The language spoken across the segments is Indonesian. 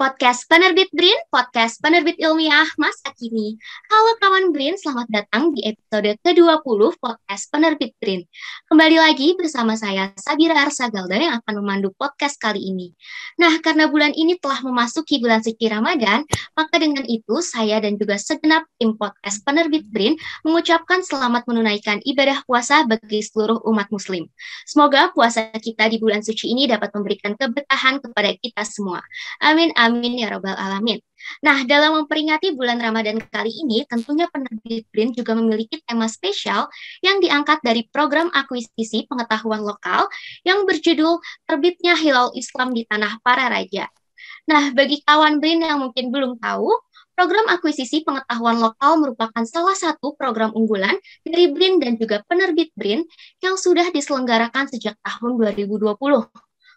Podcast Penerbit BRIN, podcast penerbit ilmiah Mas Akini. Halo kawan BRIN, selamat datang di episode ke-20 podcast Penerbit BRIN. Kembali lagi bersama saya Sabira Arsagalda yang akan memandu podcast kali ini. Nah, karena bulan ini telah memasuki bulan suci Ramadan, maka dengan itu saya dan juga segenap tim podcast Penerbit BRIN mengucapkan selamat menunaikan ibadah puasa bagi seluruh umat muslim. Semoga puasa kita di bulan suci ini dapat memberikan keberkahan kepada kita semua. Amin, amin ya robbal alamin. Nah, dalam memperingati bulan Ramadan kali ini, tentunya Penerbit BRIN juga memiliki tema spesial yang diangkat dari program akuisisi pengetahuan lokal yang berjudul Terbitnya Hilal Islam di Tanah Para Raja. Nah, bagi kawan BRIN yang mungkin belum tahu, program akuisisi pengetahuan lokal merupakan salah satu program unggulan dari BRIN dan juga Penerbit BRIN yang sudah diselenggarakan sejak tahun 2020.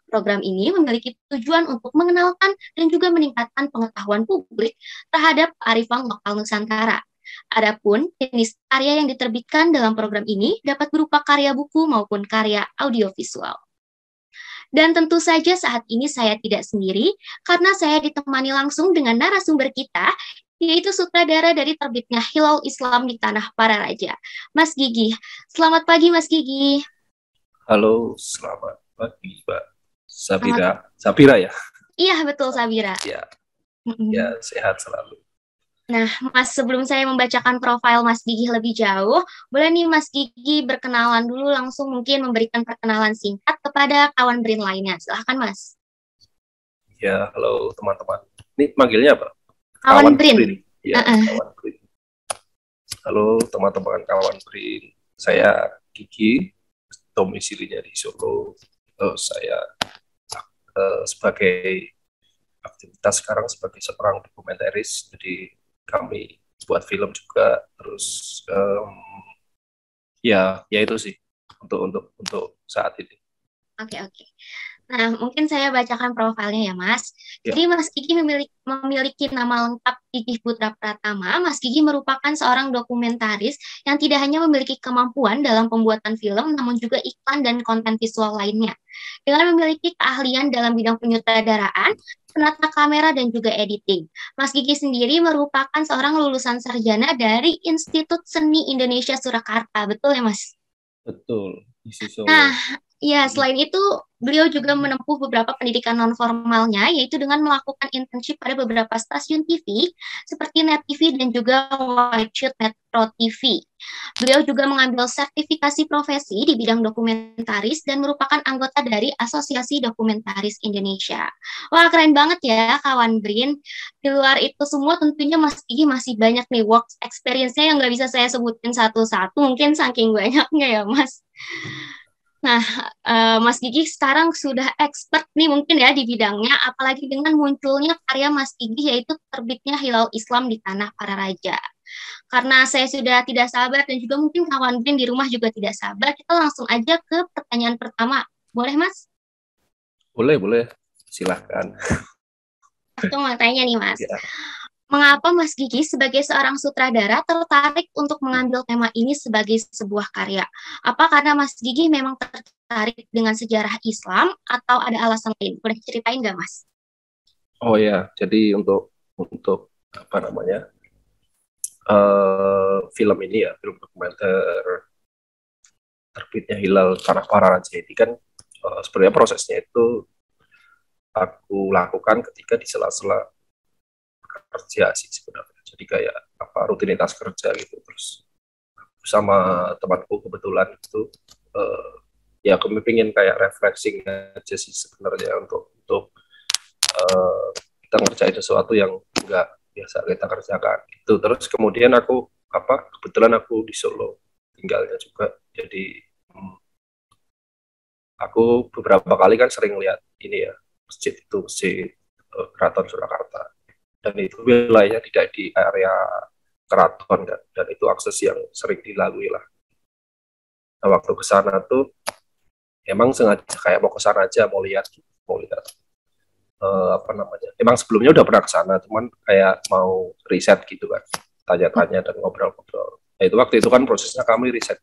Program ini memiliki tujuan untuk mengenalkan dan juga meningkatkan pengetahuan publik terhadap kearifan lokal Nusantara. Adapun jenis karya yang diterbitkan dalam program ini dapat berupa karya buku maupun karya audiovisual. Dan tentu saja saat ini saya tidak sendiri karena saya ditemani langsung dengan narasumber kita, yaitu sutradara dari terbitnya Hilal Islam di Tanah Para Raja, Mas Gigi. Selamat pagi, Mas Gigi. Halo, selamat pagi, Mbak Sabira ya? Iya, betul, Sabira. Ya, sehat selalu. Nah, Mas, sebelum saya membacakan profil Mas Gigi lebih jauh, boleh nih Mas Gigi berkenalan dulu langsung mungkin memberikan perkenalan singkat kepada kawan BRIN lainnya. Silahkan, Mas. Ya, halo teman-teman. Ini manggilnya apa? Kawan BRIN. Ya, kawan BRIN. Halo teman-teman kawan BRIN. Saya Gigi, domisilinya di Solo. Saya sebagai aktivitas sekarang sebagai seorang dokumentaris, jadi kami buat film juga, terus ya itu sih untuk saat ini. Oke. Nah, mungkin saya bacakan profilnya ya, Mas. Ya. Jadi, Mas Gigi memiliki nama lengkap Gigi Putra Pratama. Mas Gigi merupakan seorang dokumentaris yang tidak hanya memiliki kemampuan dalam pembuatan film, namun juga iklan dan konten visual lainnya. Dengan memiliki keahlian dalam bidang penyutradaraan, penata kamera, dan juga editing. Mas Gigi sendiri merupakan seorang lulusan sarjana dari Institut Seni Indonesia Surakarta. Betul ya, Mas? Betul. Nah, ya, selain itu, beliau juga menempuh beberapa pendidikan non-formalnya, yaitu dengan melakukan internship pada beberapa stasiun TV, seperti Net TV dan juga Whiteshoot Metro TV. Beliau juga mengambil sertifikasi profesi di bidang dokumentaris dan merupakan anggota dari Asosiasi Dokumentaris Indonesia. Wah, keren banget ya, kawan BRIN. Di luar itu semua, tentunya Mas Gigi masih banyak nih work experience-nya yang nggak bisa saya sebutin satu-satu, mungkin saking banyaknya ya, Mas. Nah, Mas Gigi sekarang sudah expert nih mungkin ya di bidangnya, apalagi dengan munculnya karya Mas Gigi yaitu terbitnya Hilal Islam di Tanah Para Raja. Karena saya sudah tidak sabar dan juga mungkin kawan BRIN di rumah juga tidak sabar, kita langsung aja ke pertanyaan pertama. Boleh, Mas? Boleh. Silahkan. Aku mau tanya nih, Mas. Ya. Mengapa Mas Gigi sebagai seorang sutradara tertarik untuk mengambil tema ini sebagai sebuah karya? Apa karena Mas Gigi memang tertarik dengan sejarah Islam atau ada alasan lain? Boleh ceritain nggak, Mas? Oh ya, jadi untuk apa namanya film ini ya, film dokumenter terbitnya Hilal Tanah Para Raja ini kan sebenarnya prosesnya itu aku lakukan ketika di sela-sela kerja sih sebenarnya. Jadi kayak rutinitas kerja gitu, terus sama temanku kebetulan itu ya aku pengen kayak refreshing aja sih sebenarnya untuk kita ngerjain sesuatu yang nggak biasa kita kerjakan gitu. Terus kemudian aku kebetulan aku di Solo tinggalnya juga, jadi aku beberapa kali kan sering lihat ini ya, masjid Keraton Surakarta, dan itu wilayahnya tidak di area keraton kan, dan itu akses yang sering dilalui lah. Nah, waktu ke sana tuh emang sengaja kayak mau ke sana aja, mau lihat emang sebelumnya udah pernah ke sana, cuman kayak mau riset gitu kan, tanya-tanya dan ngobrol-ngobrol. Nah, waktu itu kan prosesnya kami riset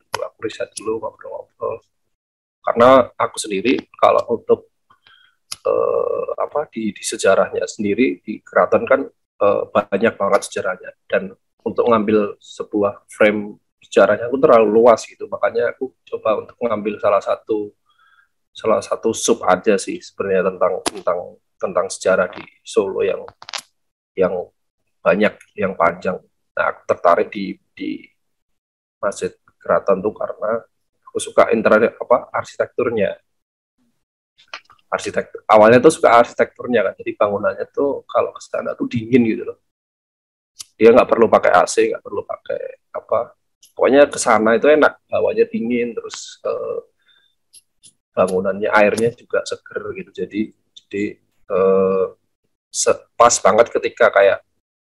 dulu, ngobrol-ngobrol. Karena aku sendiri kalau untuk di sejarahnya sendiri di keraton kan banyak banget sejarahnya, dan untuk ngambil sebuah frame sejarahnya aku terlalu luas gitu, makanya aku coba untuk mengambil salah satu sub aja sih sebenarnya tentang tentang tentang sejarah di Solo yang banyak, yang panjang. Nah, aku tertarik di Masjid Keraton tuh karena aku suka interior arsitekturnya. Awalnya tuh suka arsitekturnya kan, jadi bangunannya tuh kalau ke sana tuh dingin gitu loh. Dia nggak perlu pakai AC, nggak perlu pakai apa, pokoknya ke sana itu enak, hawanya dingin, terus bangunannya, airnya juga seger gitu. Jadi eh, pas banget ketika kayak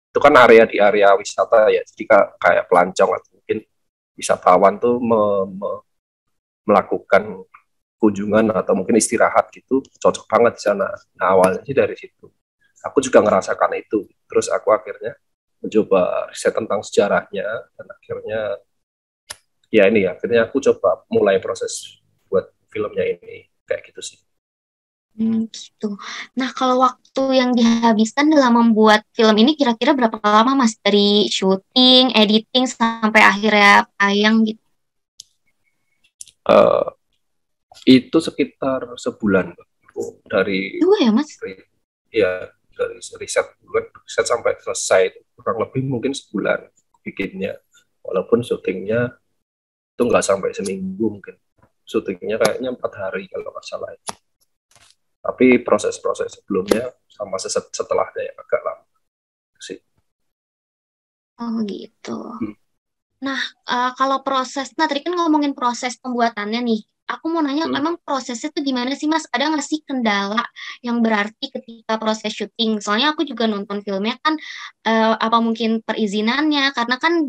itu kan area di area wisata ya, jadi kayak pelancong atau mungkin wisatawan tuh melakukan kunjungan atau mungkin istirahat gitu, cocok banget di sana. Nah, awalnya sih dari situ. Aku juga ngerasakan itu. Terus aku akhirnya mencoba riset tentang sejarahnya, dan akhirnya aku coba mulai proses buat filmnya ini kayak gitu sih. Gitu. Nah, kalau waktu yang dihabiskan dalam membuat film ini kira-kira berapa lama, Mas? Dari syuting, editing, sampai akhirnya tayang gitu. Uh, itu sekitar sebulan dari, Dua ya, Mas? dari ya dari riset sampai selesai itu kurang lebih mungkin sebulan bikinnya, walaupun syutingnya itu nggak sampai seminggu, mungkin syutingnya kayaknya 4 hari kalau nggak salah, tapi proses-proses sebelumnya sama setelahnya yang agak lama sih. Oh, gitu. Hmm. Nah, kalau nah tadi kan ngomongin proses pembuatannya nih. Aku mau nanya, Hmm. emang prosesnya tuh gimana sih, Mas? Ada nggak sih kendala yang berarti ketika proses syuting? Soalnya aku juga nonton filmnya kan, apa mungkin perizinannya, karena kan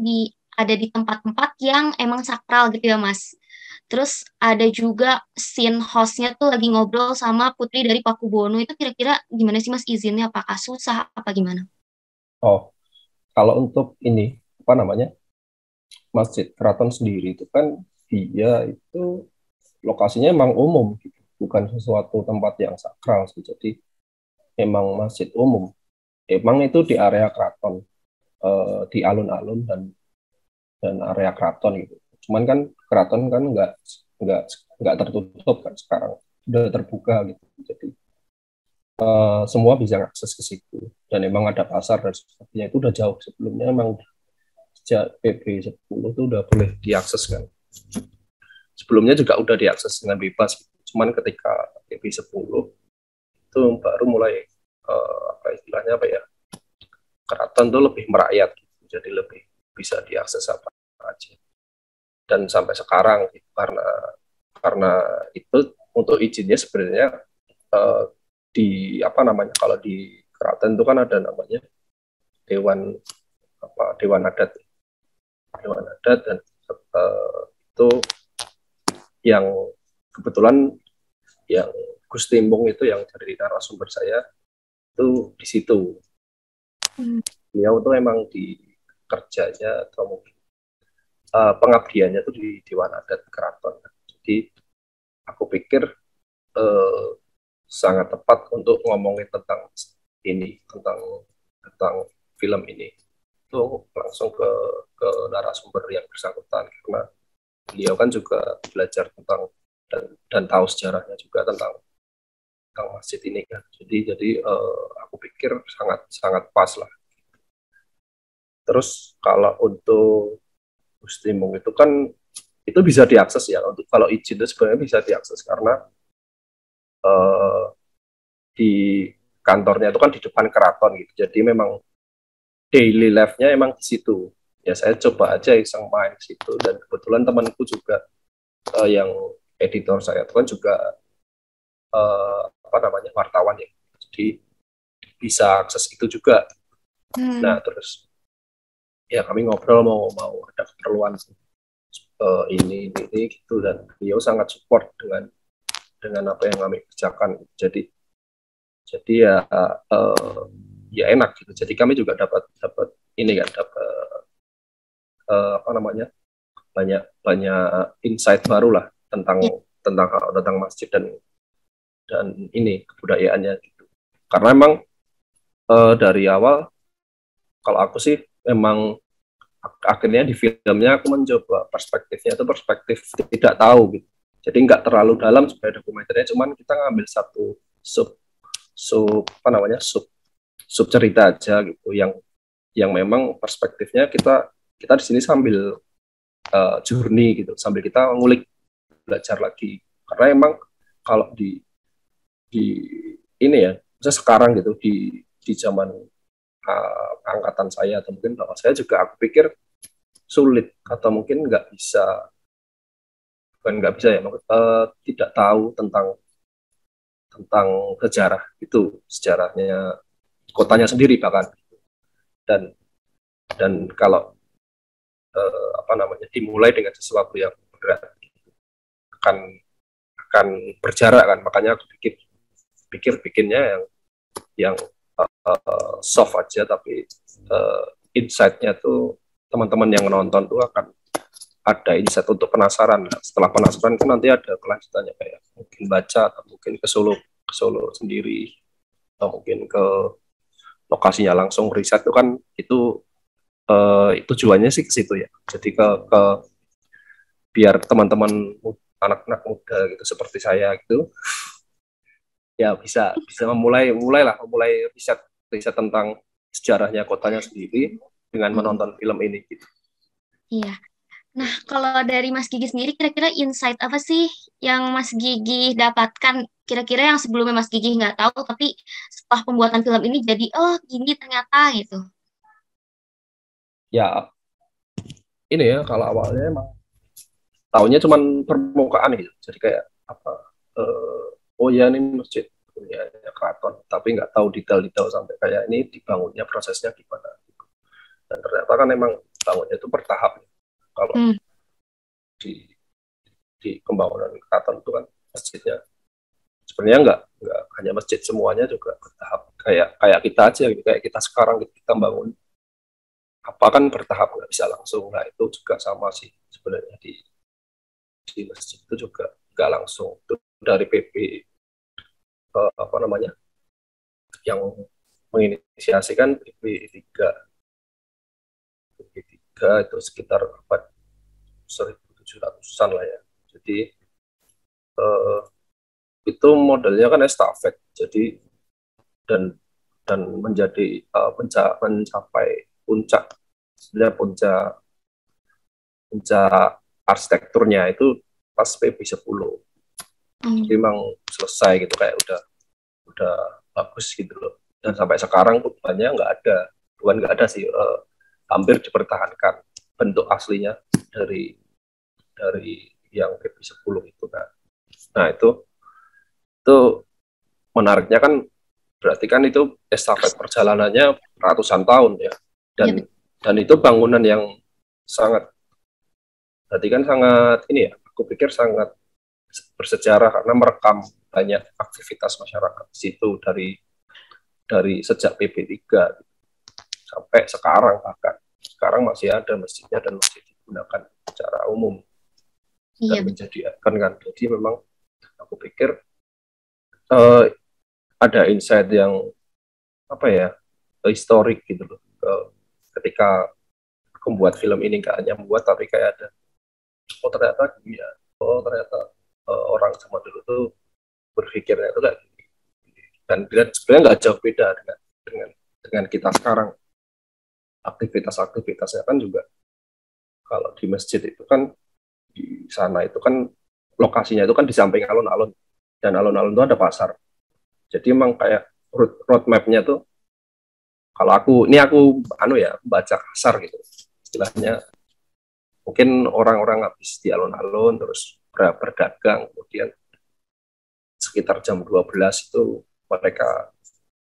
ada di tempat-tempat yang emang sakral gitu ya, Mas. Terus ada juga scene hostnya tuh lagi ngobrol sama putri dari Pakubono. Itu kira-kira gimana sih, Mas, izinnya? Apakah susah, apa gimana? Oh, kalau untuk ini apa namanya, Masjid Keraton sendiri itu kan dia itu lokasinya emang umum gitu, bukan sesuatu tempat yang sakral sih. Jadi emang masjid umum, emang itu di area keraton, di alun-alun dan area keraton gitu. Cuman kan keraton kan nggak nggak tertutup kan sekarang, sudah terbuka gitu. Jadi semua bisa akses ke situ, dan emang ada pasar dan sebagainya, itu udah jauh sebelumnya, emang sejak PP 10 itu udah boleh diakses kan. Sebelumnya juga udah diakses dengan bebas gitu. Cuman ketika PP 10 itu baru mulai apa istilahnya apa ya, keraton tuh lebih merakyat gitu. Jadi lebih bisa diakses apa aja. Dan sampai sekarang gitu, karena itu untuk izinnya sebenarnya uh, di apa namanya, kalau di keraton itu kan ada namanya dewan dewan adat dan itu yang kebetulan yang Gus Timbung itu yang dari narasumber saya itu di situ. Hmm. Beliau tuh emang di kerjanya atau mungkin pengabdiannya tuh di Dewan Adat Keraton. Jadi aku pikir uh, sangat tepat untuk ngomongin tentang ini, tentang film ini. Itu langsung ke narasumber yang bersangkutan, karena beliau kan juga belajar tentang dan tahu sejarahnya juga tentang masjid ini kan. Jadi aku pikir sangat sangat pas lah. Terus kalau untuk Muslimung itu kan itu bisa diakses ya, untuk kalau izin itu sebenarnya bisa diakses karena uh, di kantornya itu kan di depan keraton gitu. Jadi memang daily life-nya emang di situ. Ya saya coba aja iseng main di situ, dan kebetulan temanku juga yang editor saya itu kan juga apa namanya, wartawan ya. Jadi bisa akses itu juga. Nah, Hmm. terus ya kami ngobrol mau ada keperluan ini gitu, dan beliau sangat support dengan apa yang kami kerjakan. Jadi ya enak gitu. Jadi kami juga dapat dapat ini kan, dapat apa namanya, banyak banyak insight baru lah tentang Ya. tentang masjid ini kebudayaannya gitu. Karena emang dari awal kalau aku sih memang akhirnya di filmnya aku mencoba perspektifnya itu perspektif tidak tahu gitu. Jadi nggak terlalu dalam sebenarnya dokumenternya, cuman kita ngambil satu sub sub apa namanya sub cerita aja gitu yang memang perspektifnya kita di sini sambil journey gitu, sambil kita ngulik belajar lagi. Karena emang kalau di ini ya, misalnya sekarang gitu di zaman angkatan saya atau mungkin bapak saya juga aku pikir sulit atau mungkin nggak bisa, bukan nggak bisa ya, tidak tahu tentang sejarah itu, sejarahnya kotanya sendiri bahkan. Dan dan kalau apa namanya dimulai dengan sesuatu yang berat akan akan berjarak kan, makanya aku pikir bikinnya yang soft aja, tapi insight-nya tuh teman-teman yang nonton tuh akan ada insight untuk penasaran. Nah, setelah penasaran kan nanti ada kelanjutannya, kayak mungkin baca atau mungkin ke Solo sendiri atau mungkin ke lokasinya langsung riset itu kan itu tujuannya sih ke situ ya. Jadi ke biar teman-teman anak-anak muda gitu seperti saya gitu ya bisa memulai riset tentang sejarahnya kotanya sendiri dengan menonton film ini gitu. Iya. Nah, kalau dari Mas Gigi sendiri, kira-kira insight apa sih yang Mas Gigi dapatkan? Kira-kira yang sebelumnya Mas Gigi nggak tahu, tapi setelah pembuatan film ini jadi, oh gini ternyata gitu. Ya ini ya, kalau awalnya emang tahunya cuman permukaan gitu, jadi kayak apa, oh ya ini masjid ya keraton, tapi nggak tahu detail-detail sampai kayak ini dibangunnya prosesnya gimana. Dan ternyata kan emang bangunnya itu bertahap ya. Kalau di pembangunan keraton itu kan masjidnya sebenarnya nggak hanya masjid, semuanya juga bertahap, kayak kita aja gitu, kayak kita sekarang gitu, kita bangun apa kan bertahap, nggak bisa langsung. Nah itu juga sama sih sebenarnya di masjid itu juga nggak langsung. Itu dari PP apa namanya yang menginisiasikan PP3 itu sekitar abad 1700-an lah ya. Jadi eh, itu modelnya kan estafet. Jadi dan menjadi mencapai puncak, sebenarnya puncak arsitekturnya itu pas PP10. Jadi memang selesai gitu, kayak udah bagus gitu loh. Dan sampai sekarang tujuannya nggak ada sih, hampir dipertahankan bentuk aslinya dari yang PP10 itu kan. Nah itu menariknya kan, berarti kan itu estafet perjalanannya ratusan tahun ya. Dan Iya, dan itu bangunan yang sangat, berarti kan sangat ini ya, aku pikir sangat bersejarah karena merekam banyak aktivitas masyarakat di situ dari sejak PP3 sampai sekarang, bahkan sekarang masih ada masjidnya dan masih digunakan secara umum dan iya, menjadi ikon kan. Jadi memang aku pikir uh, ada insight yang apa ya, historik gitu loh, ketika membuat film ini, nggak hanya membuat tapi kayak ada, oh ternyata ya, oh ternyata orang zaman dulu tuh berpikirnya itu kayak gini. Dan sebenarnya nggak jauh beda dengan kita sekarang. Aktivitasnya kan juga, kalau di masjid itu kan, di sana itu kan lokasinya itu kan di samping alun-alun, dan alun-alun itu ada pasar. Jadi emang kayak roadmap-nya tuh, kalau aku anu ya, baca kasar gitu istilahnya, mungkin orang-orang habis di alun-alun terus berdagang, kemudian sekitar jam 12 itu mereka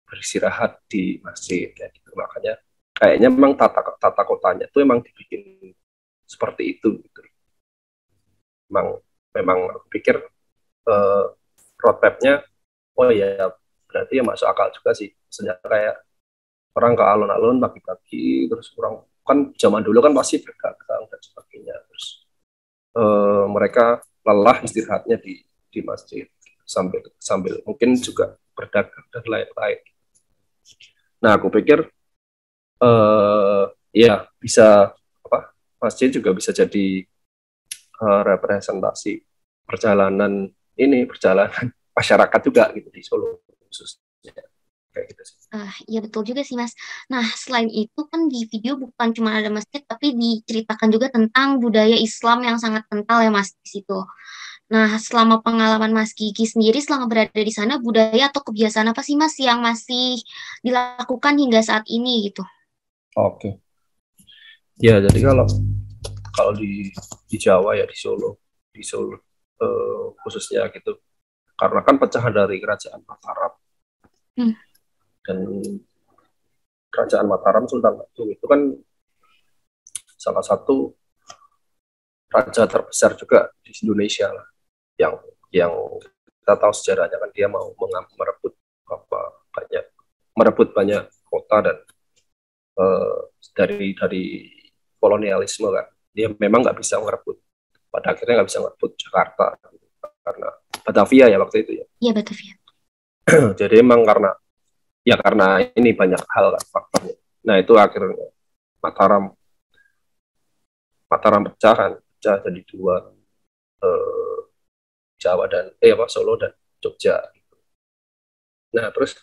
beristirahat di masjid kayak gitu. Makanya kayaknya memang tata kotanya itu emang dibikin seperti itu gitu. Memang aku pikir roadmap-nya, oh ya berarti ya masuk akal juga sih. Misalnya kayak orang ke alun-alun pagi-pagi, terus orang kan zaman dulu kan pasti berdagang dan sebagainya, terus mereka lelah istirahatnya di masjid. sambil mungkin juga berdagang dan lain-lain. Nah, aku pikir ya bisa apa? Masjid juga bisa jadi representasi perjalanan masyarakat juga gitu di Solo khususnya kayak gitu sih. Iya betul juga sih Mas. Nah, selain itu kan di video bukan cuma ada masjid, tapi diceritakan juga tentang budaya Islam yang sangat kental ya Mas di situ. Nah, selama pengalaman Mas Gigi sendiri selama berada di sana, budaya atau kebiasaan apa sih Mas yang masih dilakukan hingga saat ini gitu? Oke. Ya, jadi kalau kalau di Jawa ya di Solo khususnya gitu. Karena kan pecahan dari kerajaan Mataram. Hmm. Dan kerajaan Mataram Sultan Agung itu kan salah satu raja terbesar juga di Indonesia lah, yang kita tahu sejarahnya kan dia mau merebut banyak kota dan dari kolonialisme kan, dia memang nggak bisa merebut, pada akhirnya nggak bisa merebut Jakarta karena Batavia ya waktu itu ya. Iya Batavia. Jadi emang karena ini banyak hal kan faktornya. Nah itu akhirnya Mataram pecah jadi dua, Jawa dan Solo dan Jogja. Nah terus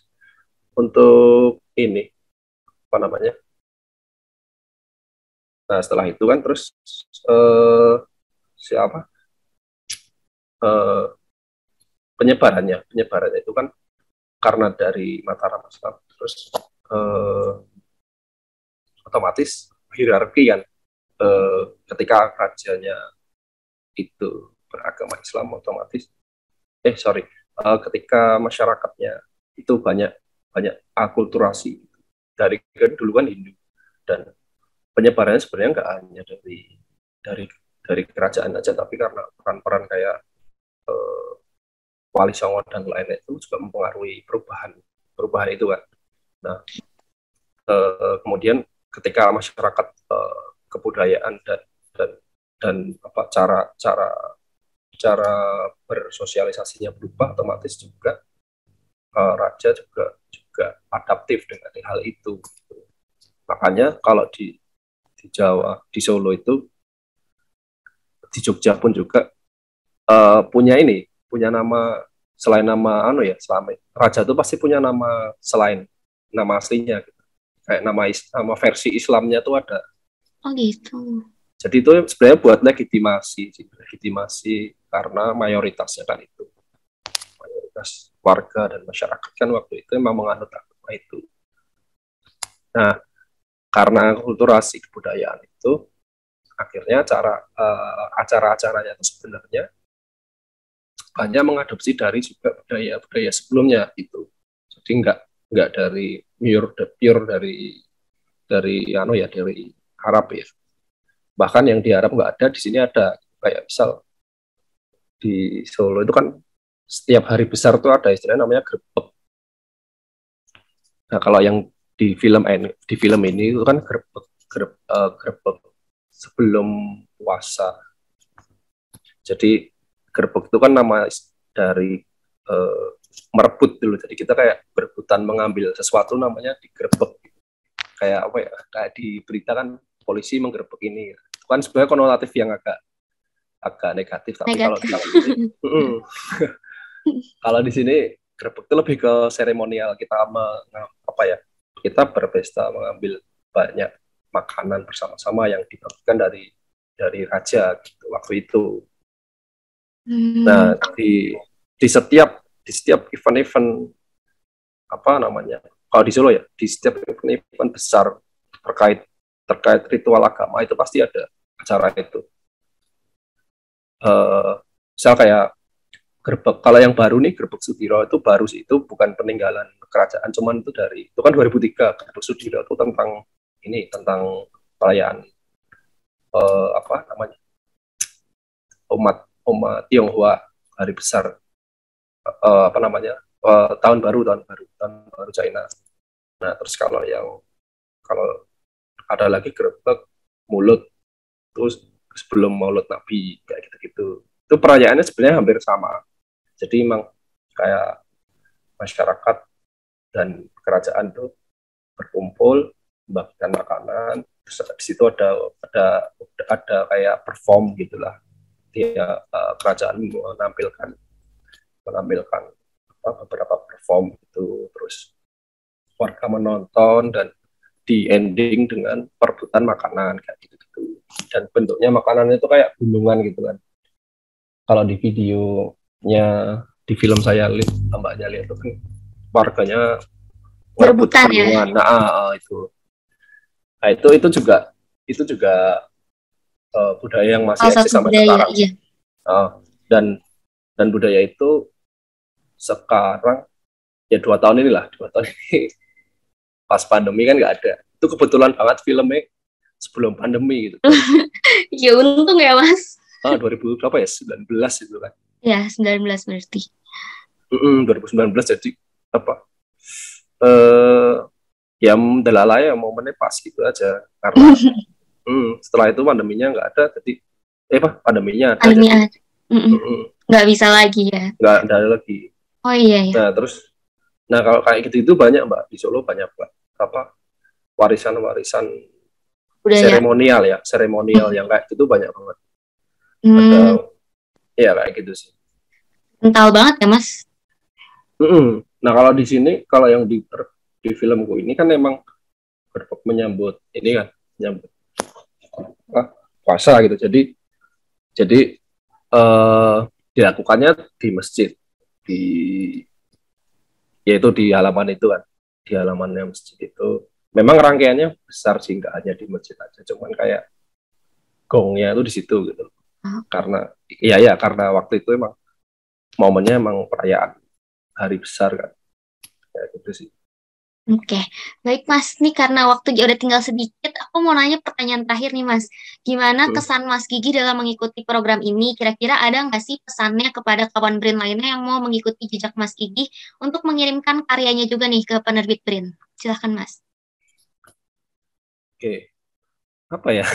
untuk ini apa namanya? Nah setelah itu kan terus siapa penyebarannya itu kan karena dari Mataram terus otomatis hierarki kan, ketika rajanya itu beragama Islam otomatis ketika masyarakatnya itu banyak akulturasi dari dulu kan Hindu, dan penyebarannya sebenarnya nggak hanya dari kerajaan aja, tapi karena peran-peran kayak Wali Songo dan lain-lain itu juga mempengaruhi perubahan itu kan. Nah kemudian ketika masyarakat kebudayaan dan apa cara bersosialisasinya berubah, otomatis juga raja juga adaptif dengan hal itu. Makanya kalau di Jawa, di Solo itu, di Jogja pun juga punya nama, selain nama raja itu pasti punya nama selain nama aslinya gitu. Kayak nama versi Islamnya tuh ada. Oh gitu. Jadi itu sebenarnya buat legitimasi karena mayoritasnya kan itu, mayoritas warga dan masyarakat kan waktu itu memang menganut agama itu. Nah, karena akulturasi kebudayaan itu, akhirnya acara-acaranya itu sebenarnya banyak mengadopsi dari juga budaya sebelumnya itu. Jadi nggak dari pure dari Arab ya. Bahkan yang di Arab nggak ada, di sini ada. Kayak misal di Solo itu kan setiap hari besar tuh ada istilahnya namanya grebek. Nah kalau yang di film ini itu kan grebek sebelum puasa. Jadi grebek itu kan nama dari merebut dulu. Jadi kita kayak berebutan mengambil sesuatu, namanya digrebek. Kayak apa ya? Kayak di berita kan polisi menggerebek ini. Itu kan sebenarnya konotatif yang agak negatif, tapi kalau di sini grebek itu lebih ke seremonial, kita berpesta mengambil banyak makanan bersama-sama yang dibagikan dari raja gitu, waktu itu. Nah di setiap event-event kalau di Solo ya, di setiap event besar terkait ritual agama itu pasti ada acara itu. Misal kayak gerbek, kalau yang baru nih Gerbek Sudiro itu baru sih, itu bukan peninggalan kerajaan, cuman itu kan 2003. Gerbek Sudiro itu tentang perayaan umat Tionghoa, hari besar tahun baru China. Nah terus kalau ada lagi Gerbek Mulut, terus sebelum Maulid Nabi kayak gitu-gitu, itu perayaannya sebenarnya hampir sama. Jadi memang kayak masyarakat dan kerajaan tuh berkumpul membagikan makanan. Terus di situ ada kayak perform gitulah. Dia kerajaan menampilkan beberapa perform itu, terus warga menonton dan di ending dengan perebutan makanan kayak gitu. Dan bentuknya makanan itu kayak gunungan gitu kan. Kalau di videonya di film saya lihat, mbaknya lihat itu kan warganya merebut Berebutan ya. gunungan. Nah, itu juga budaya yang masih Salah eksis satu sampai budaya, sekarang. iya. Dan budaya itu sekarang ya 2 tahun ini pas pandemi kan nggak ada. Itu kebetulan banget filmnya sebelum pandemi gitu. Ya untung ya Mas. 2000 berapa ya? 19 itu kan. Ya 19 berarti. 2019 jadi apa? Ya delalai ya momennya pas gitu aja karena setelah itu pandeminya nggak ada, jadi pandeminya ada, Pandemi jadi ada. Nggak bisa lagi ya. nggak ada lagi. Oh iya ya. Nah kalau kayak gitu itu banyak Mbak, di Solo banyak Mbak, warisan-warisan Budaya. seremonial yang kayak gitu banyak banget. Ada ya kayak gitu sih. Kental banget ya Mas. Nah kalau di sini, kalau yang di filmku ini kan memang menyambut ini kan, menyambut puasa gitu. Jadi dilakukannya di masjid, yaitu di halaman itu kan, di halamannya masjid itu. Memang rangkaiannya besar sih, nggak hanya di masjid aja, cuman kayak gongnya itu di situ gitu. Karena karena waktu itu emang momennya emang perayaan hari besar kan, kayak gitu sih. Oke, baik Mas. Nih karena waktu udah tinggal sedikit, aku mau nanya pertanyaan terakhir nih Mas. Gimana kesan Mas Gigi dalam mengikuti program ini? Kira-kira ada nggak sih pesannya kepada kawan BRIN lainnya yang mau mengikuti jejak Mas Gigi untuk mengirimkan karyanya juga nih ke penerbit BRIN? Silahkan Mas. Oke, apa ya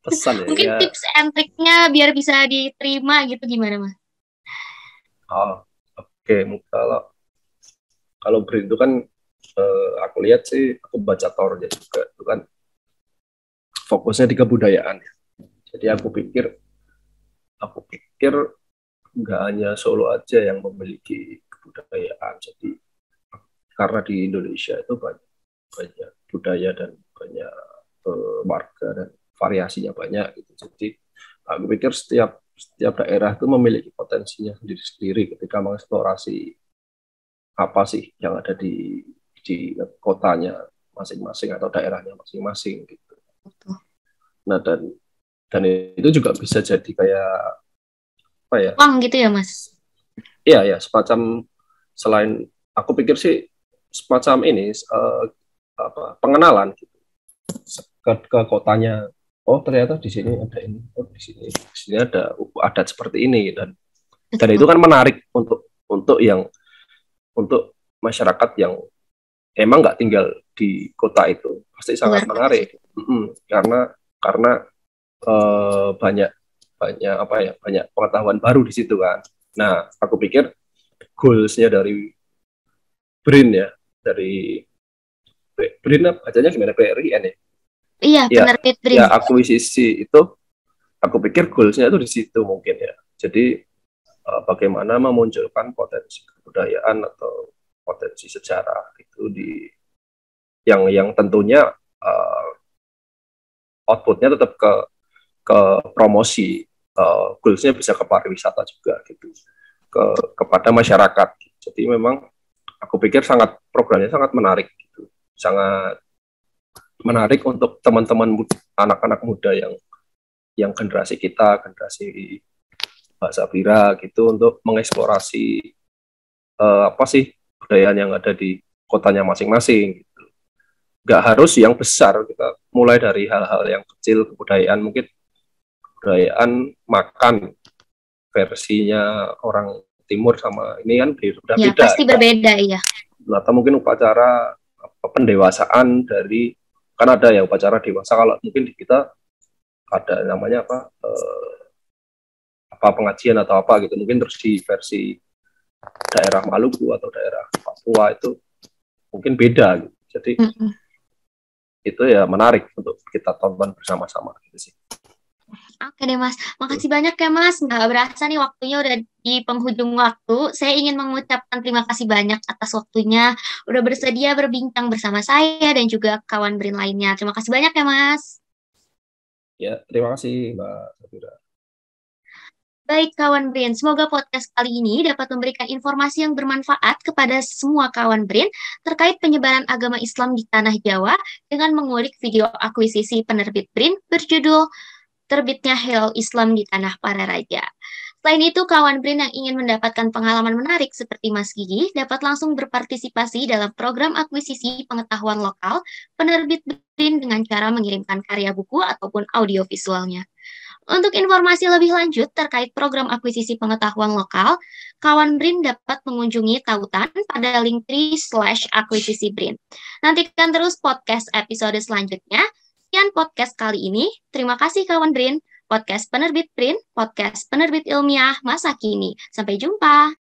pesan ya? Mungkin tips and triknya biar bisa diterima gitu gimana Mas? Oke. Kalau BRIN itu kan aku lihat sih, aku baca tornya juga itu kan fokusnya di kebudayaan. Jadi aku pikir nggak hanya Solo aja yang memiliki kebudayaan. Jadi karena di Indonesia itu banyak budaya dan banyak warga dan variasinya banyak gitu. Jadi aku pikir setiap daerah itu memiliki potensinya sendiri-sendiri ketika mengeksplorasi apa sih yang ada di kotanya masing-masing atau daerahnya masing-masing gitu. Nah dan itu juga bisa jadi kayak apa ya? Gitu ya Mas? Iya, semacam, selain aku pikir sih semacam ini pengenalan gitu ke kotanya. Oh ternyata di sini ada ini, oh di sini ada adat seperti ini, dan itu kan menarik untuk masyarakat yang emang nggak tinggal di kota itu, pasti sangat menarik. Karena banyak pengetahuan baru di situ kan. Nah aku pikir goals-nya dari BRIN ya, dari BRIN bacanya gimana, BRIN ya? Iya, penerbit BRIN. Ya, akuisisi itu aku pikir goals-nya itu di situ mungkin ya. Jadi bagaimana memunculkan potensi kebudayaan atau potensi sejarah itu yang tentunya outputnya tetap ke promosi, goals-nya bisa ke pariwisata juga gitu, kepada masyarakat. Jadi memang aku pikir programnya sangat menarik gitu, sangat menarik untuk teman-teman anak-anak muda yang generasi kita, generasi Mbak Sabira gitu, untuk mengeksplorasi apa sih kebudayaan yang ada di kotanya masing-masing gitu. Nggak harus yang besar, kita mulai dari hal-hal yang kecil, kebudayaan mungkin kebudayaan makan versinya orang timur sama ini kan beda-beda. Ya, pasti berbeda ya. Atau mungkin upacara pendewasaan dari, kan ada ya upacara dewasa, kalau mungkin di kita ada namanya apa pengajian atau apa gitu, mungkin terus di versi daerah Maluku atau daerah Papua itu mungkin beda gitu. Jadi itu ya menarik untuk kita tonton bersama-sama gitu sih. Oke deh Mas, makasih banyak ya Mas. Nggak berasa nih waktunya udah di penghujung waktu. Saya ingin mengucapkan terima kasih banyak atas waktunya. Udah bersedia berbincang bersama saya dan juga kawan Brin lainnya. Terima kasih banyak ya Mas. Ya, terima kasih Mbak Safira. Baik kawan Brin, semoga podcast kali ini dapat memberikan informasi yang bermanfaat kepada semua kawan Brin terkait penyebaran agama Islam di Tanah Jawa dengan mengulik video akuisisi penerbit Brin berjudul Terbitnya Hilal Islam di Tanah Para Raja. Selain itu, kawan Brin yang ingin mendapatkan pengalaman menarik seperti Mas Gigi dapat langsung berpartisipasi dalam program akuisisi pengetahuan lokal penerbit Brin dengan cara mengirimkan karya buku ataupun audio visualnya. Untuk informasi lebih lanjut terkait program akuisisi pengetahuan lokal, kawan Brin dapat mengunjungi tautan pada link /akuisisi Brin. Nantikan terus podcast episode selanjutnya. Sekian podcast kali ini. Terima kasih kawan Brin. Podcast penerbit Brin, podcast penerbit ilmiah masa kini. Sampai jumpa.